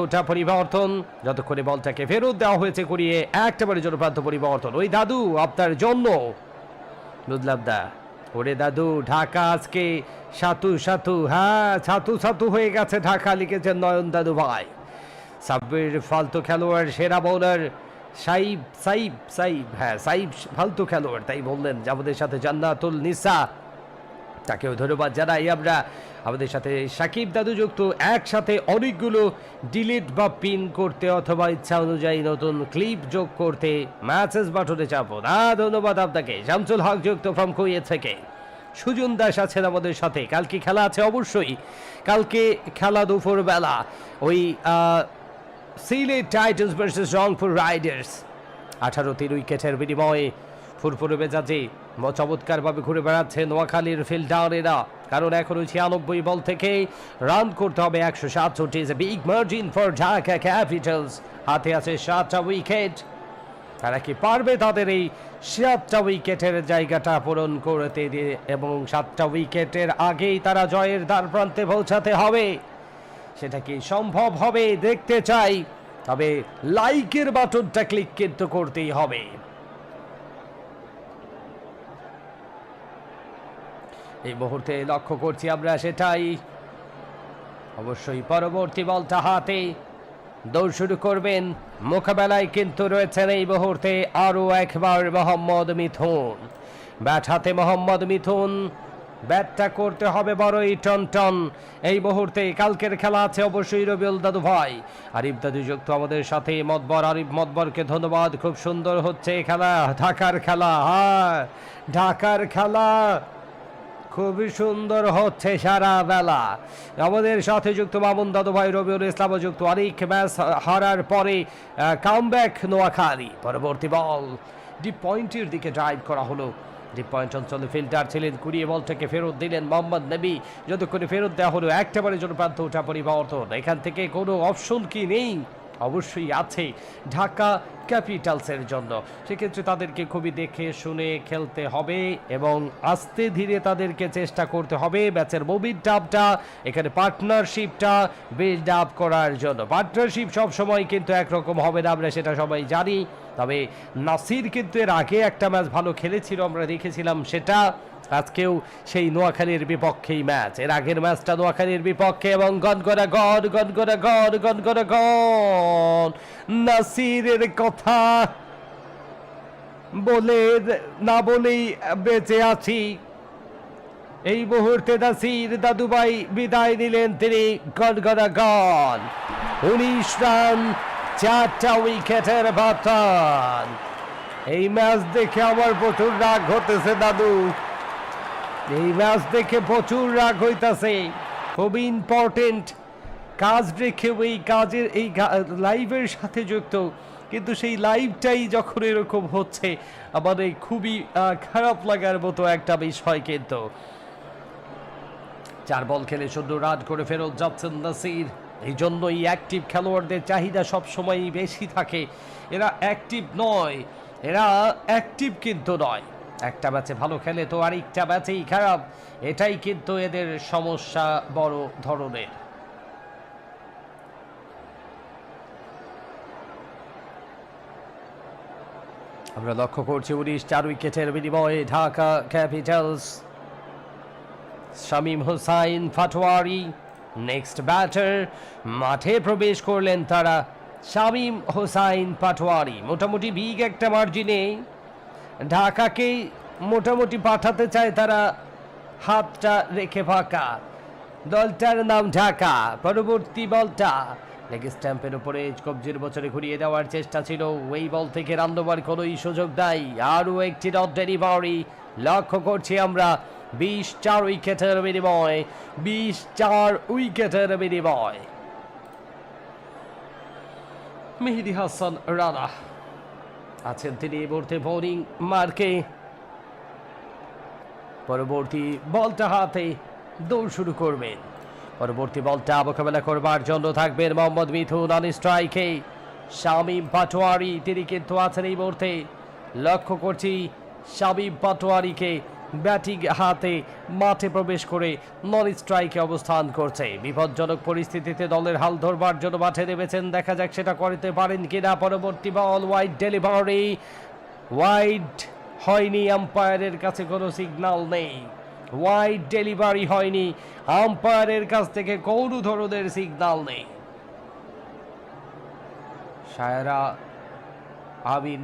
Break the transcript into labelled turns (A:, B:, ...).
A: ওটা পরিবর্তন, যতক্ষণে বলটাকে ফেরত দেওয়া হয়েছে করিয়ে একেবারে জনপ্রান্ত পরিবর্তন। ওই দাদু আপনার জন্য। বুঝলাম দা ওরে দাদু, ঢাকা আজকে সাতু সাতু, হ্যাঁ সাতু সাতু হয়ে গেছে ঢাকা, লিখেছেন নয়ন দাদু ভাই। সাব্বির ফালতু খেলোয়াড়, সেরা বোলার সাইব সাইব সাইব, হ্যাঁ সাইব ফালতু খেলোয়াড় তাই বললেন। আমাদের সাথে জান্নাতুল নিসা, তাকেও ধন্যবাদ জানাই আমরা। আমাদের সাথে সাকিব দাদু যুক্ত, একসাথে অনেকগুলো ডিলিট বা পিন করতে অথবা ইচ্ছা অনুযায়ী নতুন ক্লিপ যোগ করতে ম্যাসেজ বাটনে চাপো না। ধন্যবাদ আপনাকে। শামসুল হক যুক্ত ফ্রম কুয়েত থেকে। সুজন দাস আছেন আমাদের সাথে। কালকে খেলা আছে অবশ্যই, কালকে খেলা দুপুর বেলা ওই Sylhet Titans versus Rangpur Riders. 18-3 উইকেটের বিনিময়ে ফুরফুরে মেজাজে চমৎকারভাবে ঘুরে বেড়াচ্ছে নোয়াখালীর ফিল্ডারেরা, কারণ এখনো 96 বল থেকে রান করতে হবে 167। Big margin for Dhaka Capitals. হাতে আছে 7টা উইকেট। তারা কি পারবে তাদের এই 7টা উইকেটের জায়গাটা পূরণ করতে দিয়ে, এবং 7টা উইকেটের আগেই তারা জয়ের দ্বার প্রান্তে পৌঁছাতে হবে? সেটা কি সম্ভব হবে দেখতে চাই, তবে লাইকের বাটনটা ক্লিক কিন্তু করতেই হবে। এই মুহূর্তে লক্ষ্য করছি আমরা সেটাই। অবশ্যই পরবর্তী বলটা হাতে, দৌড় শুরু করবেন। মোকাবেলায় কিন্তু রয়েছেন এই মুহূর্তে আরও একবার মোহাম্মদ মিথুন। ব্যাট হাতে মোহাম্মদ মিথুন, ব্যাটটা করতে হবে বড়ই টন। এই মুহূর্তে কালকের খেলা আছে অবশ্যই রবিউল দাদু ভাই। আরিফ দাদু যুক্ত আমাদের সাথে। মতবর, আরিফ মতবরকে ধন্যবাদ। খুব সুন্দর হচ্ছে খেলা, ঢাকার খেলা। হ্যাঁ ঢাকার খেলা খুবই সুন্দর হচ্ছে সারা বেলা। আমাদের সাথে যুক্ত মামুন দাদু ভাই, রবিউল ইসলাম যুক্ত। অনেক ম্যাচ হারার পরে কামব্যাক নোয়াখালী। পরবর্তী বল ডিপ পয়েন্টের দিকে ড্রাইভ করা হলো। ডিপ পয়েন্ট অঞ্চলে ফিল্ডার ছিলেন, কুড়িয়ে বলটাকে ফেরত দিলেন মোহাম্মদ নবী। যতক্ষণে ফেরত দেওয়া হলো একেবারে জনপ্রান্ত ওঠা পরিবর্তন। এখান থেকে কোনো অপশন কি নেই? অবশ্যই আছে ঢাকা ক্যাপিটালসের জন্য। সেক্ষেত্রে তাদেরকে খুবই দেখে শুনে খেলতে হবে এবং আস্তে ধীরে তাদেরকে চেষ্টা করতে হবে ম্যাচের মোমেন্টামটা, এখানে পার্টনারশিপটা বিল্ড আপ করার জন্য। পার্টনারশিপ সবসময় কিন্তু একরকম হবে না, আমরা সেটা সবাই জানি। তবে নাসির কিন্তু এর আগে একটা ম্যাচ ভালো খেলেছিল, আমরা দেখেছিলাম সেটা। আজকেও সেই নোয়াখালীর বিপক্ষেই ম্যাচ, এর আগের ম্যাচটা নোয়াখালীর বিপক্ষে। এবং গনগনা গন নাসিরের কথা বলে না বলেই বেঁচে আছি। এই মুহূর্তে নাসির দাদুভাই বিদায় নিলেন, তিনি গনগনা গন। 19 রান, 4টা উইকেটের পতন। এই ম্যাচ দেখে আমার প্রচুর রাগ হতেছে দাদু, এই ম্যাচ দেখে প্রচুর রাগ হইতাছে। খুবই ইম্পর্টেন্ট কাজ রেখে এই কাজের এই লাইভের সাথে যুক্ত, কিন্তু সেই লাইভটাই যখন এরকম হচ্ছে আমাদের খুবই খারাপ লাগার মতো একটা বিষয়। কিন্তু 4 বল খেলে 14 রান করে ফেরত যাচ্ছেন নাসির। এই জন্যই অ্যাক্টিভ খেলোয়াড়দের চাহিদা সবসময়ই বেশি থাকে। এরা অ্যাক্টিভ নয়, এরা অ্যাক্টিভ কিন্তু নয়। একটা ম্যাচে ভালো খেলে তো আরেকটা ম্যাচেই খারাপ, এটাই কিন্তু এদের সমস্যা বড় ধরনের। আমরা লক্ষ্য করছি 19 উইকেটের বিনিময়ে Dhaka Capitals. Shamim Hossain Patwari next batter, মাঠে প্রবেশ করলেন তারা। শামীম হোসাইন পাটোয়ারি মোটামুটি বিগ একটা মার্জিনে ঢাকাকে মোটামুটি পাঠাতে চায় তারা, হাতটা রেখে ফাঁকা। দলটার নাম ঢাকা। পরবর্তী বলটা লেগ স্ট্যাম্পের উপরে কবজির বছরে ঘুরিয়ে দেওয়ার চেষ্টা ছিল। ওই বল থেকে রান দেওয়ার কোনোই সুযোগ নাই। আরও একটি ডট ডেলিভারি লক্ষ্য করছি আমরা। 24 উইকেটের বিনিময়, 24 উইকেটের বিনিময়। মেহেদী হাসান রানা আছেন তিনি এই মুহূর্তে বোলিং মার্কে। পরবর্তী বলটা হাতে, দৌড় শুরু করবেন। পরবর্তী বলটা মোকাবেলা করবার জন্য থাকবেন মোহাম্মদ মিথুন অন স্ট্রাইকে। শামীম পাটোয়ারি তিনি কিন্তু আছেন এই মুহূর্তে। লক্ষ্য করছি শামীম পাটোয়ারিকে, ব্যাটিং হাতে মাঠে প্রবেশ করে নন স্ট্রাইকে অবস্থান করছে। বিপজ্জনক পরিস্থিতিতে দলের হাল ধরবার জন্য মাঠে নেমেছেন, দেখা যাক সেটা করতে পারেন কিনা। পরবর্তী বল ওয়াইড ডেলিভারি, ওয়াইড হয়নি, আম্পায়ারের কাছে কোনো সিগন্যাল নেই, ওয়াইড ডেলিভারি হয়নি, আম্পায়ারের কাছ থেকে কোনো ধরনের সিগন্যাল নেই। সায়রা আমিন